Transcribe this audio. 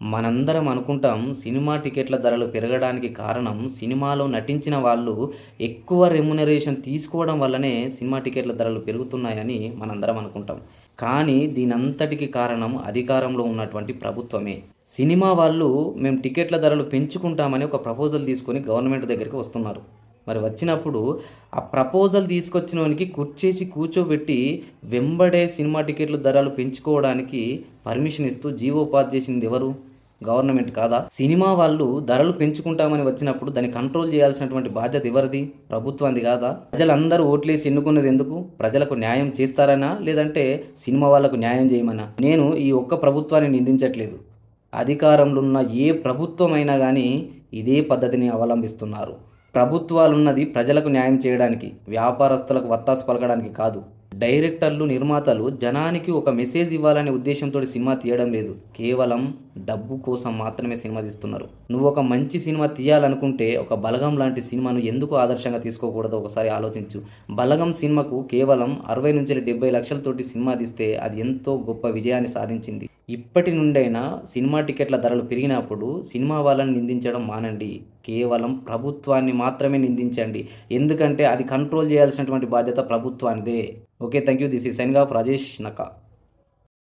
మనందరం అనుకుంటాం సినిమా టికెట్ల ధరలు పెరగడానికి కారణం సినిమాలో నటించిన వాళ్ళు ఎక్కువ రెమ్యునరేషన్ తీసుకోవడం వల్లనే సినిమా టికెట్ల ధరలు పెరుగుతున్నాయని మనందరం అనుకుంటాం. కానీ దీనంతటికి కారణం అధికారంలో ఉన్నటువంటి ప్రభుత్వమే. సినిమా వాళ్ళు మేము టికెట్ల ధరలు పెంచుకుంటామని ఒక ప్రపోజల్ తీసుకొని గవర్నమెంట్ దగ్గరికి వస్తున్నారు. మరి వచ్చినప్పుడు ఆ ప్రపోజల్ తీసుకొచ్చినోనికి కుర్చేసి కూర్చోబెట్టి వెంబడే సినిమా టికెట్ల ధరలు పెంచుకోవడానికి పర్మిషన్ ఇస్తూ జీవో పాస్ చేసింది ఎవరు? గవర్నమెంట్ కాదా? సినిమా వాళ్ళు ధరలు పెంచుకుంటామని వచ్చినప్పుడు దాన్ని కంట్రోల్ చేయాల్సినటువంటి బాధ్యత ఎవరిది? ప్రభుత్వానిది కాదా? ప్రజలందరూ ఓట్లేసి ఎన్నుకున్నది ఎందుకు? ప్రజలకు న్యాయం చేస్తారనా? లేదంటే సినిమా వాళ్ళకు న్యాయం చేయమనా? నేను ఈ ఒక్క ప్రభుత్వాన్ని నిందించట్లేదు. అధికారంలో ఉన్న ఏ ప్రభుత్వం అయినా కానీ ఇదే పద్ధతిని అవలంబిస్తున్నారు. ప్రభుత్వాలున్నది ప్రజలకు న్యాయం చేయడానికి, వ్యాపారస్తులకు వత్తాసు పలకడానికి కాదు. డైరెక్టర్లు, నిర్మాతలు జనానికి ఒక మెసేజ్ ఇవ్వాలనే ఉద్దేశంతో సినిమా తీయడం లేదు. కేవలం డబ్బు కోసం మాత్రమే సినిమా తీస్తున్నారు. నువ్వు ఒక మంచి సినిమా తీయాలనుకుంటే ఒక బలగం లాంటి సినిమాను ఎందుకు ఆదర్శంగా తీసుకోకూడదో ఒకసారి ఆలోచించు. బలగం సినిమాకు కేవలం 60-70 లక్షలతోటి సినిమా తీస్తే అది ఎంతో గొప్ప విజయాన్ని సాధించింది. ఇప్పటి నుండైనా సినిమా టికెట్ల ధరలు పెరిగినప్పుడు సినిమా వాళ్ళని నిందించడం మానండి. కేవలం ప్రభుత్వాన్ని మాత్రమే నిందించండి. ఎందుకంటే అది కంట్రోల్ చేయాల్సినటువంటి బాధ్యత ప్రభుత్వానిదే. Okay, thank you. This is signing off Rajesh నక్క.